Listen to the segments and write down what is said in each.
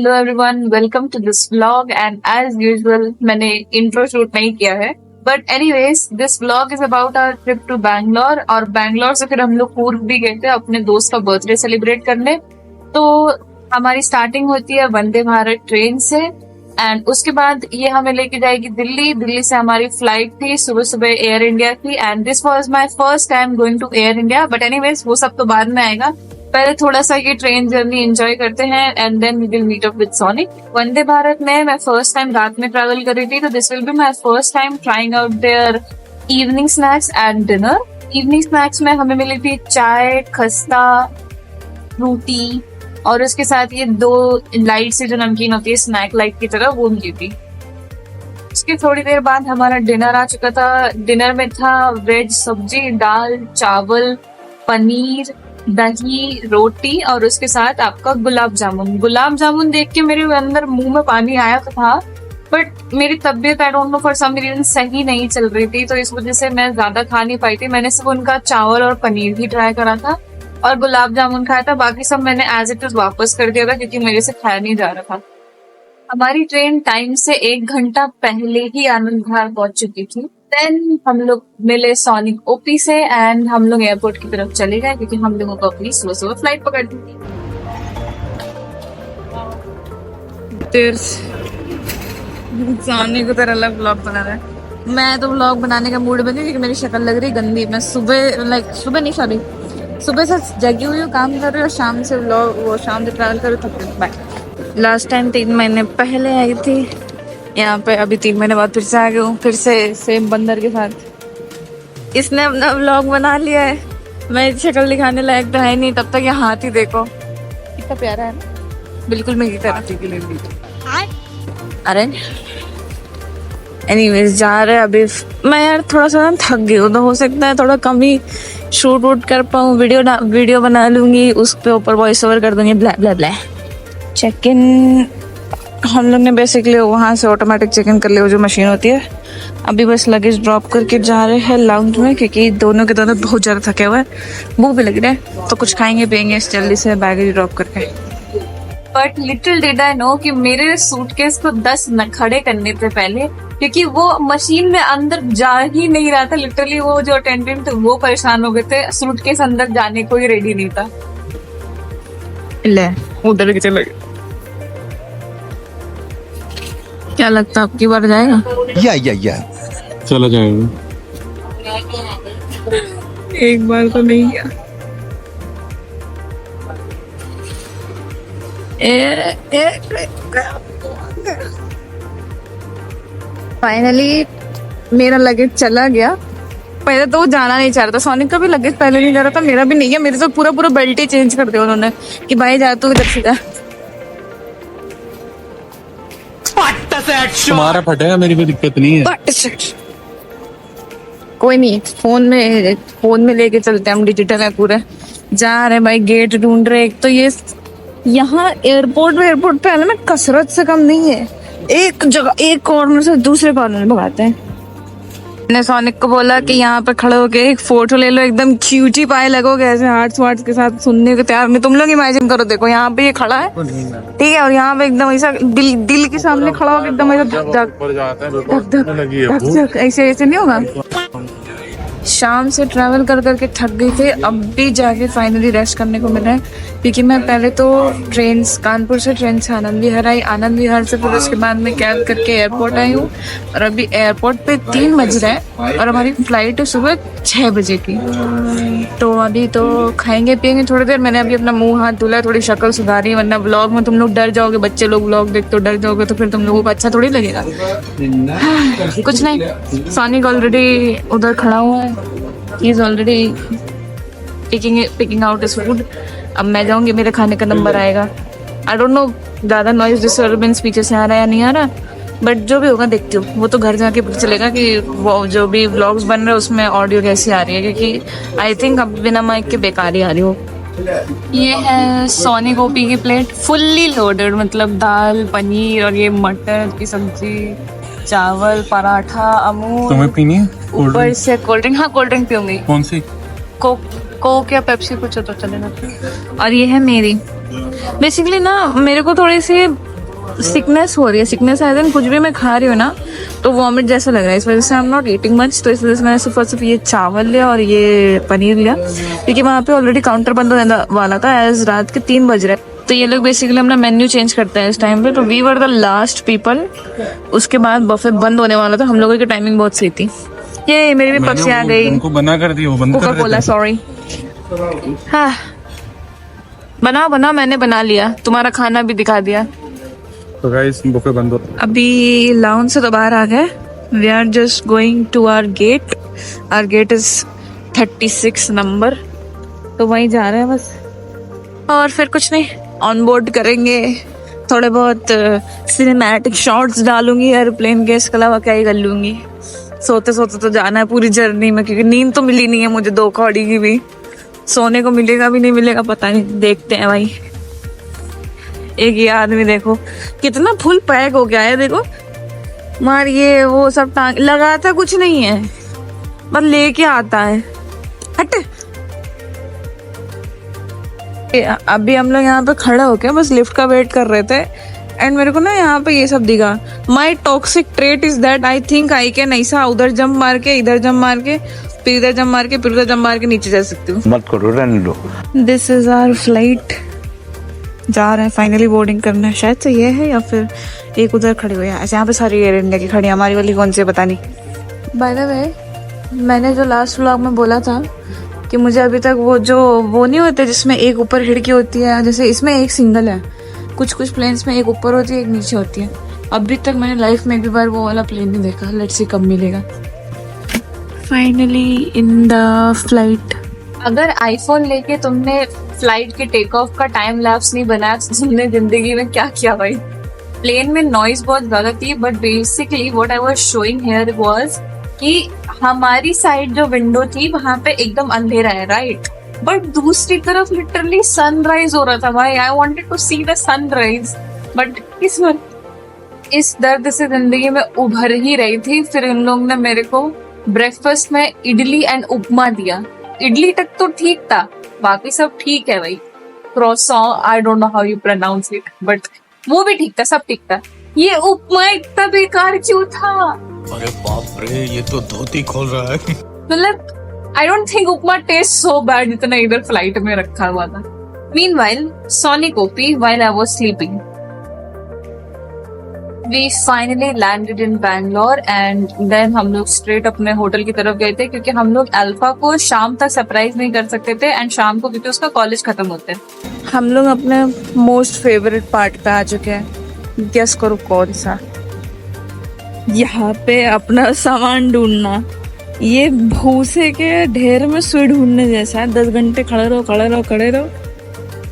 Hello everyone, welcome to this vlog. And as usual मैंने intro shoot नहीं किया है, but anyways this vlog is about our trip to Bangalore. और बैंगलोर से फिर हम लोग कूर्ग भी गए थे अपने दोस्त का बर्थडे सेलिब्रेट करने। तो हमारी स्टार्टिंग होती है वंदे भारत ट्रेन से, एंड उसके बाद ये हमें लेके जाएगी दिल्ली। दिल्ली से हमारी फ्लाइट थी सुबह सुबह एयर इंडिया की, and this was my first time going to Air India. But anyways वो सब तो बाद में आएगा, पहले थोड़ा सा ये ट्रेन जर्नी एंजॉय करते हैं and then we will meet up with Sonic. Vande Bharat में मैं फर्स्ट टाइम रात में ट्रैवल कर रही थी, तो this will be my first time trying out their evening snacks and dinner. Evening snacks में हमें मिली थी चाय, खस्ता, रोटी और उसके साथ ये दो लाइट से जो नमकीन होती है स्नैक लाइट की तरह, वो मिली थी। उसके थोड़ी देर बाद हमारा डिनर आ चुका था। डिनर में था वेज सब्जी, दाल, चावल, पनीर, दही, रोटी और उसके साथ आपका गुलाब जामुन। गुलाब जामुन देख के मेरे अंदर मुंह में पानी आया था, बट मेरी तबीयत I don't know for some reason सही नहीं चल रही थी, तो इस वजह से मैं ज्यादा खा नहीं पाई थी। मैंने सिर्फ उनका चावल और पनीर ही ट्राई करा था और गुलाब जामुन खाया था। बाकी सब मैंने एज इट इज वापस कर दिया था क्योंकि मेरे से खाया नहीं जा रहा था। हमारी ट्रेन टाइम से 1 घंटा पहले ही आनंद विहार पहुंच चुकी थी। देन हम लोग मिले सोनिक ओपी से एंड हम लोग एयरपोर्ट की तरफ चले गए क्योंकि हम लोगों को अपनी सुबह सुबह फ्लाइट पकड़नी थी। सोनिक उधर अलग व्लॉग बना रहा है, मैं तो व्लॉग बनाने का मूड बनी क्योंकि मेरी शक्ल लग रही गंदी। मैं सुबह नहीं सॉरी सुबह से जगी हुई हूँ, काम कर रही हूँ, शाम से शाम से ट्रैवल कर रही हूँ, बाय। लास्ट टाइम 3 महीने पहले आई थी यहाँ पे, अभी 3 महीने बाद फिर से आ गई हूँ, फिर से सेम बंदर के साथ। इसने अपना व्लॉग बना लिया है, मैं शक्ल दिखाने लायक तो है नहीं। तब तक ये हाथ ही देखो कितना प्यारा है ना, बिल्कुल मेरी तरह। अरे एनीवेज जा रहे अभी। मैं यार थोड़ा सा थक गई हूँ, तो हो सकता है थोड़ा कम ही शूट वूट कर पाऊँ। वीडियो बना लूंगी, उसके ऊपर वॉइस ओवर कर दूंगी, ब्ला ब्ला ब्ला। चेक इन हम लोग ने बेसिकली वहाँ से ऑटोमेटिक चेक इन कर लिया, जो मशीन होती है। अभी बस लगेज ड्रॉप करके जा रहे हैं लाउंज में क्योंकि दोनों के दोनों बहुत ज़्यादा थके हुए हैं, भूख भी लग रहा है, तो कुछ खाएंगे पियेंगे जल्दी से बैगेज ड्रॉप करके। But little did I know कि मेरे सूटकेस को 10 खड़े करने थे पहले, क्योंकि वो मशीन में अंदर जा ही नहीं रहा था। लिटरली वो जो अटेंडेंट थे वो परेशान हो गए थे, सूटकेस अंदर जाने को ही रेडी नहीं था। ले उधर के चले गए। क्या लगता है आपकी बार जाएगा? या चला जाएगा। एक बार तो नहीं गया। फाइनली मेरा लगेज चला गया। पहले तो वो जाना नहीं चाह रहा था, सोनिक का भी लगेज पहले नहीं जा रहा था, मेरा भी नहीं गया। मेरे तो पूरा बेल्ट ही चेंज कर दिया उन्होंने कि भाई जा तू इधर से जा। तुम्हारा फटेगा, मेरी कोई दिक्कत नहीं है। कोई नहीं, फोन में लेके चलते हैं हम, डिजिटल है पूरे। जा रहे भाई, गेट ढूंढ रहे। एक तो ये यहाँ एयरपोर्ट पे आना ना कसरत से कम नहीं है। एक जगह एक कॉर्नर से दूसरे कॉर्नर में भगाते हैं। मैंने सोनिक को बोला कि यहाँ पे खड़े होके एक फोटो ले लो, एकदम क्यूटी पाए लगोगे ऐसे हार्ट्स के साथ सुनने को तैयार नहीं। तुम लोग इमेजिन करो, देखो यहाँ पे ये खड़ा है, ठीक है, और यहाँ पे एकदम ऐसा दिल के सामने खड़ा होकर एकदम ऐसा धक ऐसे नहीं होगा। शाम से ट्रैवल कर करके थक गई थे, अब भी जाके फाइनली रेस्ट करने को मिला है क्योंकि मैं पहले तो कानपुर से ट्रेन से आनंद विहार आई, आनंद विहार से फिर उसके बाद मैं कैब करके एयरपोर्ट आई हूँ। और अभी एयरपोर्ट पे 3 बज रहा है और हमारी फ्लाइट है सुबह 6 बजे की। तो अभी तो खाएंगे पियेंगे थोड़ी देर। मैंने अभी अपना मुंह हाथ धुला, थोड़ी शक्ल सुधारी, वरना ब्लॉग में तुम लोग डर जाओगे, बच्चे लोग ब्लॉग देख तो डर जाओगे, तो फिर तुम लोगों को अच्छा थोड़ी लगेगा। कुछ नहीं, सोनिक ऑलरेडी उधर खड़ा हुआ है, he is already picking out his food. अब मैं जाऊंगी, मेरे खाने का नंबर आएगा। आई डोंट नो ज़्यादा नॉइज डिस्टर्बेंस पीछे से आ रहा है या नहीं आ रहा, बट जो भी होगा देखती हूँ। वो तो घर जाके पता चलेगा कि वो जो भी व्लॉग्स बन रहे हैं उसमें ऑडियो कैसी आ रही है, क्योंकि आई थिंक अब बिना माइक के बेकार ही आ रही हो। ये है सोनिक ओपी की प्लेट, फुल्ली लोडेड, मतलब दाल, पनीर और ये मटर की सब्जी, चावल, पराठा, अमूल। तुम्हें पीनी है? ऊपर से कोल्ड ड्रिंक। हाँ कोल्ड ड्रिंक पीऊंगी। कौन सी? कोक या पेप्सी कुछ तो चलेगा। और ये है मेरी। बेसिकली ना मेरे को थोड़ी सी सिकनेस हो रही है, सिकनेस आए दिन कुछ भी मैं खा रही हूँ ना तो वॉमिट जैसा लग रहा है, इस वजह से I am not eating much. तो इस वजह से मैंने सिर्फ ये चावल लिया और ये पनीर लिया, क्योंकि वहाँ पे ऑलरेडी काउंटर बंद होने वाला था एज रात के 3 बज रहे। तो ये लोग बेसिकली अपना मेन्यू चेंज करते हैं इस टाइम पे, तो we were the last people. उसके बाद बफे बंद होने वाला था, हम लोगों की टाइमिंग बहुत सही थी। ये मेरी भी पक्षी आ गई, उनको बना कर दिया, वो बंद कोका कर कोला, देते सॉरी। हाँ बना मैंने बना लिया, तुम्हारा खाना भी दिखा दिया। हैं। तो गाइस बुफे बंद हो। अभी लाउंज से तो बाहर आ गए, we are just going to our gate. Our gate is 36 number, तो वहीं जा रहे हैं बस। और फिर कुछ नहीं, ऑन बोर्ड करेंगे, थोड़े बहुत सिनेमैटिक शॉट्स डालूंगी एयरप्लेन के, इसके अलावा क्या ही कर लूंगी। सोते सोते तो जाना है पूरी जर्नी में, क्योंकि नींद तो मिली नहीं है मुझे 2 कौड़ी की भी। सोने को मिलेगा भी नहीं मिलेगा पता नहीं, देखते हैं भाई। एक ये आदमी देखो कितना फुल पैक हो गया है, देखो मार ये वो सब टांग लगाता कुछ नहीं है, बस लेके आता है। हट। अभी हम लोग यहाँ पे खड़े होके बस लिफ्ट का वेट कर रहे थे, एंड मेरे को ना यहाँ पे ये सब दिखा। My toxic trait is that I think I can ऐसा उधर जंप मार के, इधर जंप मार के, फिर इधर जंप मार के, फिर उधर जंप मार के नीचे जा सकती हूँ। मत करो, रहने दो। दिस इज आवर फ्लाइट, जा रहे हैं फाइनली बोर्डिंग करना है। शायद से ये है या फिर एक उधर खड़ी हुई है, ऐसे यहाँ पे सारी एयर इंडिया की खड़ी है, हमारी वाली कौन सी है पता नहीं। बाय द वे, मैंने जो लास्ट व्लॉग में बोला था कि मुझे अभी तक वो नहीं होते जिसमें एक ऊपर खिड़की होती है, जैसे इसमें एक सिंगल है, कुछ कुछ प्लेन्स में एक ऊपर होती है एक नीचे होती है। अभी तक मैंने लाइफ में एक भी बार वो वाला प्लेन नहीं देखा, लेट्स सी कब मिलेगा। Finally in the flight. अगर आईफोन लेके तुमने फ्लाइट के टेक ऑफ का टाइम लैप्स नहीं बनाया तो तुमने जिंदगी में क्या किया भाई। प्लेन में नॉइज बहुत ज्यादा थी, but basically what I was showing here was कि हमारी साइड जो विंडो थी वहां पे एकदम अंधेरा है, राइट, बट दूसरी तरफ लिटरली सनराइज हो रहा था भाई। I wanted to see the sunrise, but इस दर्द से जिंदगी में उभर ही रही थी। फिर इन लोग ने मेरे को ब्रेकफास्ट में इडली एंड उपमा दिया। इडली तक तो ठीक था, बाकी सब ठीक है भाई। croissant, I don't know how you pronounce it, but वो भी ठीक था, सब ठीक था। ये उपमा इतना बेकार क्यों था? अरे बाप रे, ये तो धोती खोल रहा है। मतलब I don't think upma taste so bad जितना इधर फ्लाइट में रखा हुआ था। मीनवाइल सोनी कॉपी while I was sleeping. We finally landed in Bangalore and then हम लोग स्ट्रेट अपने होटल की तरफ गए थे, क्योंकि हम लोग अल्फा को शाम तक सरप्राइज नहीं कर सकते थे, एंड शाम को क्योंकि उसका कॉलेज खत्म होता है। हम लोग अपने मोस्ट फेवरेट पार्ट पे आ चुके हैं, गेस करो कौन सा। यहाँ पे अपना सामान ढूंढना, ये भूसे के ढेर में सुई ढूंढने जैसा है। 10 घंटे खड़े रहो,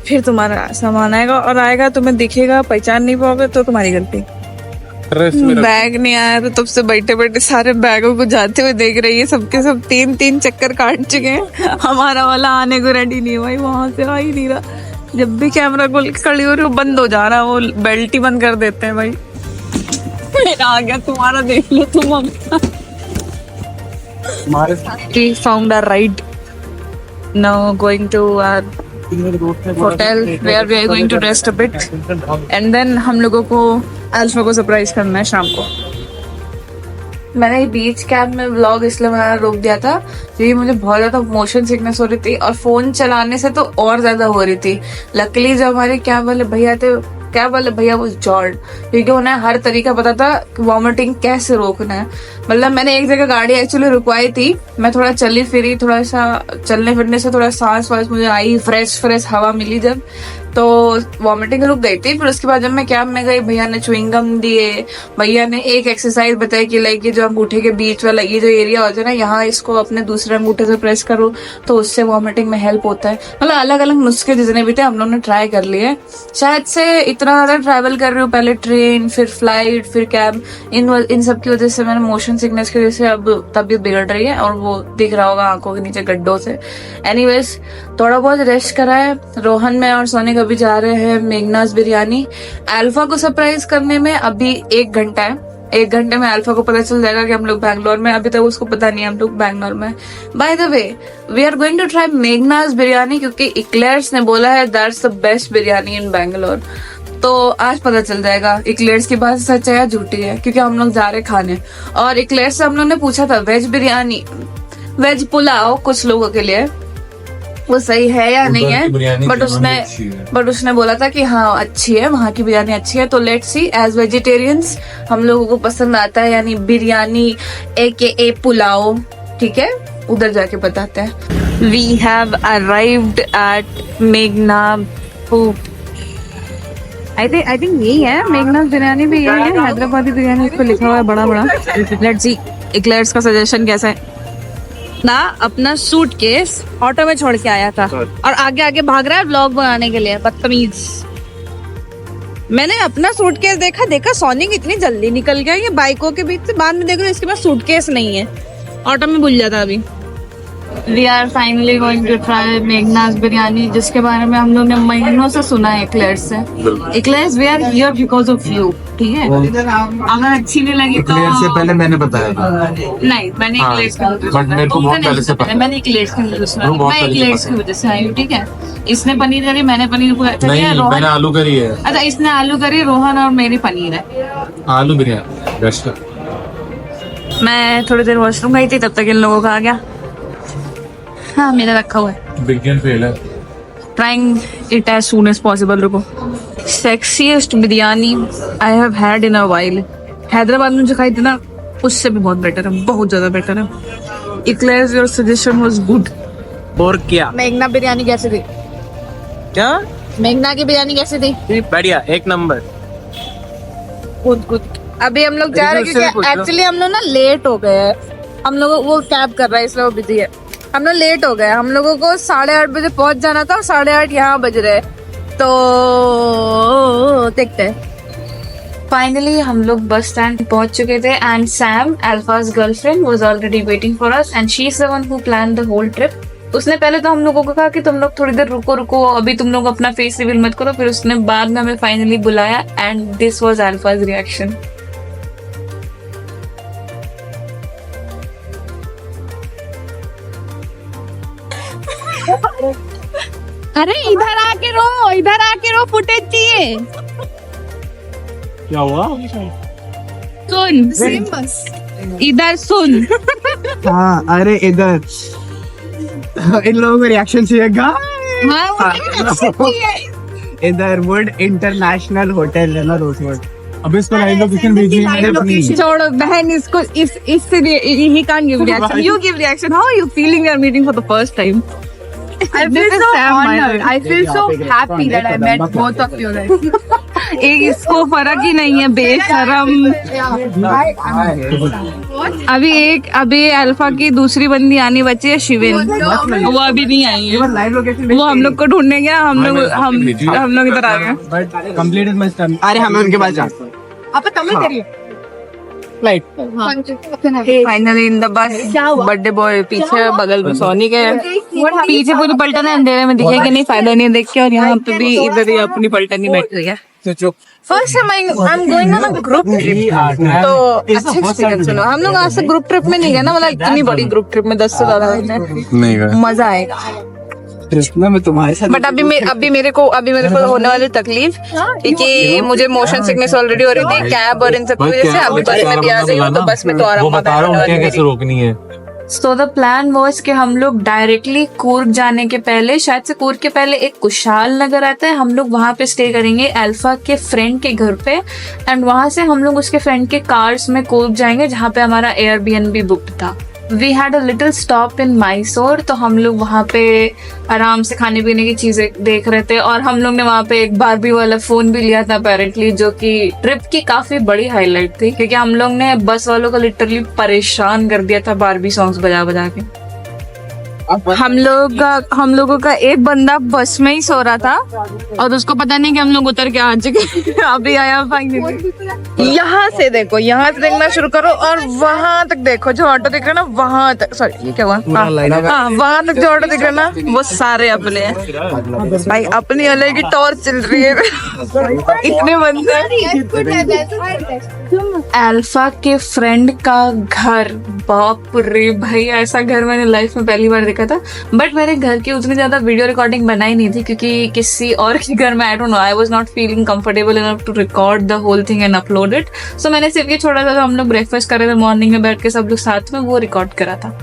फिर तुम्हारा सामान आएगा, और आएगा तुम्हें दिखेगा, पहचान नहीं पाओगे तो तुम्हारी गलती। बैग नहीं आया तो तब से बैठे बैठे सारे बैगों को जाते हुए देख रही है, सबके सब 3-3 चक्कर काट चुके हैं। हमारा वाला आने को रेडी नहीं है भाई, वहां से आ ही नहीं रहा। जब भी कैमरा खोल के खड़ी हो रही हो बंद हो जा रहा है, वो बेल्ट ही बंद कर देते हैं भाई। मेरा आ गया, तुम्हारा देख लो तुम। We found our ride. Now going to our hotel where we are going to rest a bit, and then हम लोगों को अल्फा को सरप्राइज करना है शाम को। मैंने बीच कैब में व्लॉग इसलिए मैंने रोक दिया था क्योंकि मुझे बहुत ज्यादा मोशन सिकनेस हो रही थी, और फोन चलाने से तो और ज्यादा हो रही थी। लकीली जो हमारे कैब वाले भैया वो जॉर्ड, क्योंकि उन्हें हर तरीका पता था वॉमिटिंग कैसे रोकना है। मतलब मैंने एक जगह गाड़ी एक्चुअली रुकवाई थी, मैं थोड़ा चली फिरी, थोड़ा सा चलने फिरने से थोड़ा सांस वास मुझे आई, फ्रेश हवा मिली जब, तो वॉमिटिंग रुक गई थी। फिर उसके बाद जब मैं कैब में गई, भैया ने च्युइंगम दिए, भैया ने एक एक्सरसाइज बताई कि लाइक ये जो अंगूठे के बीच वाला ये जो एरिया होता है ना, यहाँ इसको अपने दूसरे अंगूठे से प्रेस करो तो उससे वॉमिटिंग में हेल्प होता है। मतलब अलग अलग नुस्खे जितने भी थे हम लोगों ने ट्राई कर लिए। शायद से इतना ज्यादा ट्रैवल कर रही हूँ, पहले ट्रेन फिर फ्लाइट फिर कैब, इन सब की वजह से मैंने मोशन सिकनेस की वजह से अब तबीयत बिगड़ रही है, और वो दिख रहा होगा आंखों के नीचे गड्ढों से। एनीवेज थोड़ा बहुत रेस्ट करा है। रोहन में और सोने अभी जा रहे हैं मेघनाज बिरयानी। अल्फा को सरप्राइज करने में अभी 1 घंटा है। 1 घंटे में अल्फा को पता चल जाएगा कि हम लोग बैंगलोर में, अभी तक उसको पता नहीं है हम लोग बैंगलोर में। By the way we are going to try Meghana's biryani, क्योंकि इक्लेयर्स ने बोला है that's the best biryani in Bangalore. तो आज पता चल जाएगा इक्लेयर्स की बात सच है या झूठी है, क्योंकि हम लोग जा रहे खाने। और इक्लेयर्स से हम लोग ने पूछा था वेज बिरयानी, वेज पुलाव कुछ लोगों के लिए, वो सही है या नहीं है, बट उसने बोला था कि हाँ अच्छी है, वहाँ की बिरयानी अच्छी है। तो लेट्स सी, एज वेजिटेरियंस हम लोगों को पसंद आता है यानी बिरयानी AKA पुलाव, ठीक है, उधर जाके बताते हैं। वी हैव अराइव्ड एट मेघना फूड। आई थिंक यही है, मेघना बिरयानी भी यही है, हैदराबादी बिरयानी इस पर लिखा हुआ है बड़ा बड़ा। लेट्स सी इक्लेयर्स का सजेशन कैसा है ना। अपना सूटकेस ऑटो में छोड़ के आया था और आगे आगे भाग रहा है व्लॉग बनाने के लिए, बदतमीज। मैंने अपना सूटकेस देखा सोनिंग इतनी जल्दी निकल गया ये बाइकों के बीच से, बाद में देखो इसके पास सूटकेस नहीं है, ऑटो में भूल जाता अभी। We are finally going to try Meghana's biryani, जिसके बारे में हम लोग ने महीनों से सुना है इक्लेयर्स से। Eclairs we are here because of you, ठीक है। अगर अच्छी नहीं लगी तो से पहले मैंने बताया नहीं, मैंने इक्लेयर्स बट मेरे को बहुत पहले से पता मैंने इक्लेयर्स की वजह से मैं इक्लेयर्स की वजह से आई हूँ, ठीक है। इसने पनीर करी, मैंने पनीर नहीं, मैंने आलू करी है। अच्छा, इसने आलू करी, रोहन और मेरी पनीर है। आलू बिरयानी बेस्ट। मैं थोड़ी देर वॉशरूम गई थी, तब तक इन लोगों का आ गया। हाँ, मेरा रखा हुआ है। बिगिन फेल है। Trying it as soon as possible. रुको, sexiest biryani I have had in a while. Hyderabad में जो खाई थी ना, उससे भी बहुत बेटर है, बहुत ज्यादा बेटर है। Eclairs your suggestion was good. और क्या मेघना बिरयानी कैसी थी? क्या मेघना की बिरयानी कैसी थी? बढ़िया, एक नंबर। गुड। अभी हम लोग जा रहे हैं क्योंकि एक्चुअली हम लोग ना लेट हो गए हैं। हम लोग वो कैब कर रहा है इसलिए वो बिजी है। हम लोग लेट हो गए, हम लोगों को 8:30 बजे पहुंच जाना था, 8:30 यहाँ बज रहे, तो देखते हैं। फाइनली हम लोग बस स्टैंड पहुंच चुके थे and Sam, Alpha's girlfriend, was already waiting for us and she is the one who plan the whole trip. उसने पहले तो हम लोगों को कहा कि तुम लोग थोड़ी देर रुको, अभी तुम लोग अपना फेस रिवील मत करो। फिर उसने बाद में हमें फाइनली बुलाया एंड दिस वाज अल्फा's रिएक्शन। अरे इधर आके रो, फुटेज चाहिए। क्या हुआ? सुन, इधर सुन। हाँ, अरे इधर इन लोगों को रिएक्शन चाहिएगा। इधर वुड इंटरनेशनल होटल है ना, रोजवुड। अब इसको लाइव लोकेशन भेजिए मेरे प्लीज। छोड़ो बहन, इसको इससे ही can't give reaction, you give reaction. How are you feeling? We are meeting for the first time. I feel so honored. I feel so happy that I met both of you guys. एक इसको फर्क ही नहीं है, बेशरम। अभी alpha की दूसरी बंदी आनी बची है, शिविन, वो अभी नहीं आई है। वो हम लोग को ढूंढने गया, हम लोग इधर आ गए। Complete is my stamp. अरे हमें उनके पास जाते हैं। आप तमिल करिए। Flight finally in the bus, birthday boy पीछे बगल में सोनी के, पीछे पूरी पलटन है, अंधेरे में दिखेगी नहीं, फायदा नहीं देख के। और यहाँ पे भी इधर ही अपनी पलटन ही बैठ रही है। First time I am going on a group trip, तो अच्छा एक्सपीरियंस सुनो। हम लोग आज से ग्रुप ट्रिप में नहीं गए ना, मतलब इतनी बड़ी ग्रुप ट्रिप में 10 से ज्यादा नहीं गए, मजा आएगा। मैं तुम्हारे साथ। बट अभी मेरे को होने वाली तकलीफ कि मुझे मोशन सिकनेस ऑलरेडी हो रही थी कैब और इन सब की वजह से। अभी बस में भी आ गई हूँ, तो बस में तो आराम बता रहा हूँ कैसे रोकनी है। सो द प्लान वॉज कि हम लोग डायरेक्टली कूर्ग जाने के पहले, शायद से कूर्ग के पहले एक कुशाल नगर आता है, हम लोग वहाँ पे स्टे करेंगे अल्फा के फ्रेंड के घर पे। एंड वहाँ से हम लोग उसके फ्रेंड के कार्स में कूर्ग जाएंगे, जहाँ पे हमारा एयरबीएनबी बुक्ड था। We had a little stop in Mysore, तो हम लोग वहाँ पे आराम से खाने पीने की चीजें देख रहे थे। और हम लोग ने वहाँ पे एक बारबी वाला फोन भी लिया था अपेरेंटली, जो कि ट्रिप की काफी बड़ी हाईलाइट थी, क्योंकि हम लोग ने बस वालों को लिटरली परेशान कर दिया था बारबी सॉन्ग्स बजा बजा के। हम लोगों का एक बंदा बस में ही सो रहा था और उसको पता नहीं कि हम लोग उतर के आ चुके। अभी आया फाइनली। यहाँ से देखना शुरू करो और वहां तक देखो, जो ऑटो दिख रहा है ना, वहां तक, सॉरी ये क्या हुआ, हाँ वहां तक जो ऑटो दिख रहा है ना, वो सारे अपने हैं भाई, अपनी अलग ही टॉर्च चल रही है। इतने बंदे। अल्फा के फ्रेंड का घर, बाप रे भाई, ऐसा घर मैंने लाइफ में पहली बार देखा रखा था, बट मेरे घर की उतनी ज़्यादा वीडियो रिकॉर्डिंग बनाई नहीं थी क्योंकि किसी और के घर में I don't know I was not feeling comfortable enough to record the whole thing and upload it. So मैंने सिर्फ ये छोटा सा जो हम लोग ब्रेकफास्ट कर रहे थे मॉर्निंग में बैठ के सब लोग साथ में, वो रिकॉर्ड करा था.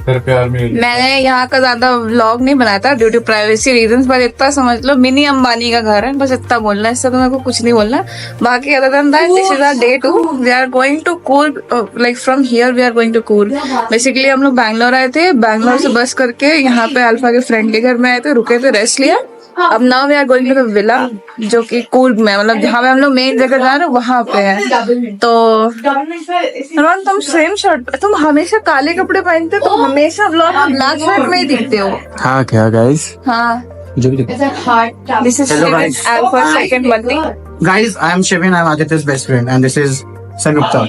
मैंने यहाँ का ज्यादा व्लॉग नहीं बनाया था ड्यू टू प्राइवेसी रीजंस, पर इतना समझ लो मिनी अंबानी का घर है, बस इतना बोलना है, इससे तो मेरे को कुछ नहीं बोलना. बाकी other than that this is our day 2. We are going to Coorg, like from here we are going to Coorg. Basically हम लोग बैंगलोर आए थे, बैंगलोर से बस करके यहाँ पे अल्फा के फ्रेंड के घर में आए थे, रुके थे, रेस्ट लिया. अब now we are going to the villa जो कि कूर्ग में, मतलब जहाँ पे हम लोग मेन जगह जा रहे हैं वहाँ पे है. तो रोहन तुम सेम शर्ट, तुम हमेशा काले कपड़े पहनते हो, तुम हमेशा व्लॉग ब्लैक शर्ट में ही दिखते हो. हाँ क्या गाइस, हाँ जो भी दिखो. This is Hello, guys. Alpha second बंदी. Guys, I am Shivin. I am Aditya's best friend, and this is Sanukta.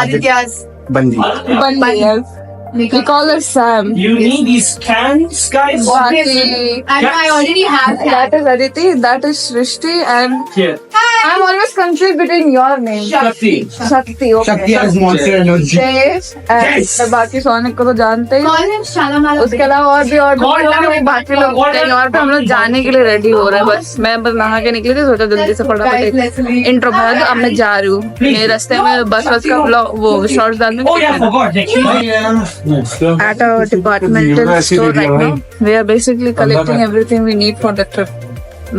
Aditya's Bandi. बंदी yes. We call her Sam. You need these cans, guys. Bhakti. and I already have that. That is Aditi, that is Shrishti, and Here. I'm always confused between your name. Shakti. Shakti, okay. Shakti has monster energy. Jayesh, Yes. and बाकी sonic को तो जानते ही. Call him Shalamala. उसके अलावा और भी Call लोग him. बाकी लोग Call him. कहीं और पे हम लोग जाने के लिए रेडी हो रहे हैं. बस मैं बस नहा के निकली थी, सोचा जल्दी से Guys, let's फटाफट leave. इंट्रो भरा दो. अब मैं जा रही हूँ, मेरे रास्ते में बस का ब्लॉग वो शॉर्ट्स डालने Oh yeah, forgot. Actually. at a departmental store right now. We are basically collecting everything we need for the trip.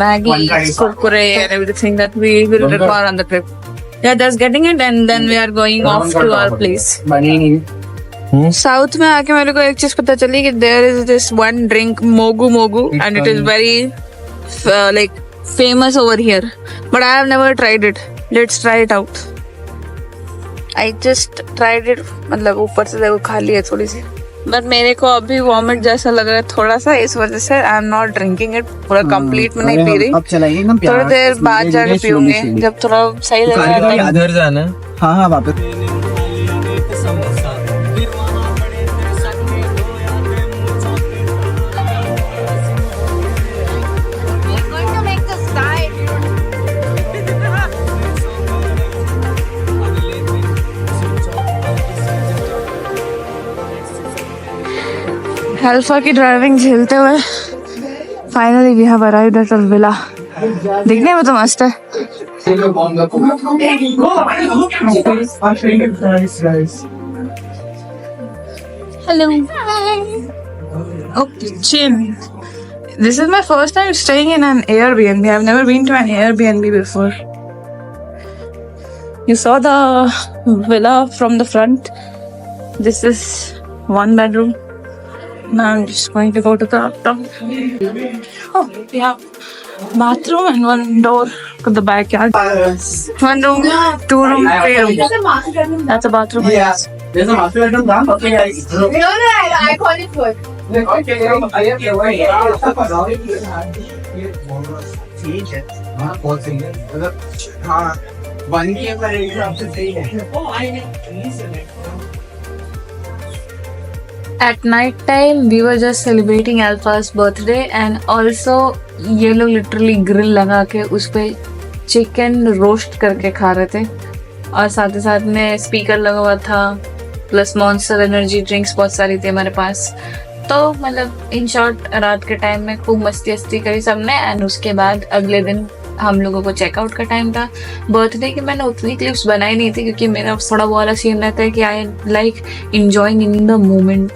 Maggie, kurkure and everything that we will require on the trip. Yeah, just getting it and then we are going off to our place. South में आके मेरे को एक चीज पता चली कि there is this one drink मोगू मोगू and it is very like famous over here. But I have never tried it. Let's try it out. I just tried it. मतलब ऊपर से देखो खाली है थोड़ी सी, बट मेरे को अभी वॉमिट जैसा लग रहा है थोड़ा सा, इस वजह से I am not drinking it. पूरा कंप्लीट में नहीं पी रही, अब चलाइए ना, थोड़ी देर बाद जाके पीऊंगी जब थोड़ा सही लगेगा. इधर जाना. हाँ हाँ वापस. अल्फा की ड्राइविंग झेलते हुए finally we have arrived at a villa. दिखने में तो मस्त है. हेलो. ओके चिन. This is my first time staying in an Airbnb. I've never been to an Airbnb before. You saw the villa from the front. This is one bedroom. Now I'm just going to go to the top. Oh, we have bathroom and one door to the backyard. One room, 2 room, 3 room. That's a bathroom. Yes. There's a master bedroom down. Okay, guys. No, I call it good. Okay, ठीक है. हाँ बहुत सही है. मतलब हाँ बन के पर एक हिसाब से सही है. At night time, we were just celebrating Alpha's birthday and also ये लोग literally grill लगा के उस पे चिकन रोस्ट करके खा रहे थे और साथ ही साथ में स्पीकर लगा हुआ था, प्लस मॉन्स्टर एनर्जी ड्रिंक्स बहुत सारी थी हमारे पास. तो मतलब इन शॉर्ट रात के टाइम में खूब मस्ती करी सबने. एंड उसके बाद अगले दिन हम लोगों को चेकआउट का टाइम था. बर्थडे की मैंने उतनी क्लिप्स बनाई नहीं थी क्योंकि मेरा थोड़ा वो वाला सीन रहता है कि I like enjoying in the moment.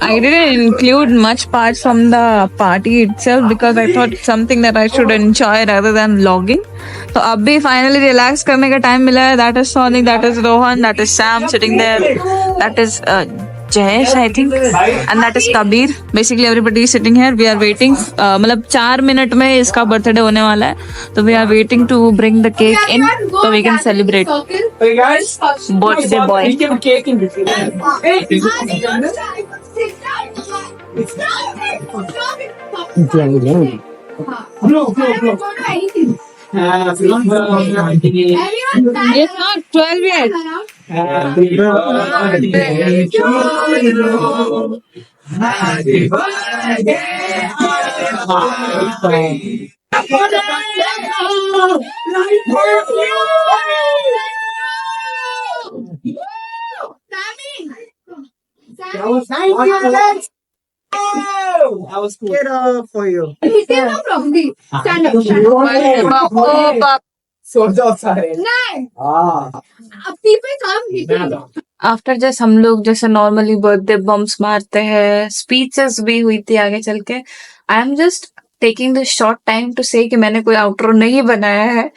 I didn't include much parts from the party itself because I thought something that I should enjoy rather than vlogging. तो अब भी finally relax करने का टाइम मिला है. That is Sonic, that is Rohan, that is Sam sitting there, that is Jayesh I think, and that is Kabir. Basically everybody is sitting here. We are waiting. मतलब 4 minute में इसका birthday होने वाला है, तो we are waiting to bring the cake in so we can celebrate. Hey guys. Birthday boy. We can cake in between. It's not 12 yet. Happy birthday to you. Happy birthday. I was cool. Get up for you. No problem. Stand up. Stand up. Oh, बाप. Swords outside. नहीं. Ah. People come. People. After जैसे हम लोग जैसे normally birthday bumps मारते हैं, speeches भी हुई थी आगे चल के. I am just taking this short time to say कि मैंने कोई आउटरो नहीं बनाया है,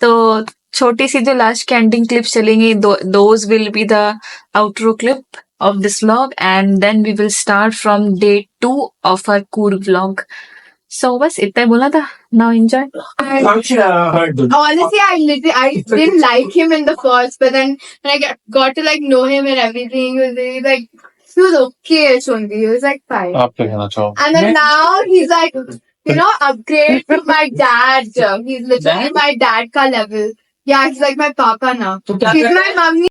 तो छोटी सी जो लास्ट की एंडिंग क्लिप्स चलेंगी, those will be the outro clip of this vlog, and then we will start from day 2 of our Coorg vlog. So बस इतना ही बोलना था. Now enjoy. Honestly, I didn't like him in the first, but then when I got to like know him and everything, he was really like, he was okay-ish only. He was like fine. आप क्या कहना चाहो? And then now he's like, upgrade to my dad. He's literally my dad ka level. Yeah, he's like my papa now. He's my mummy.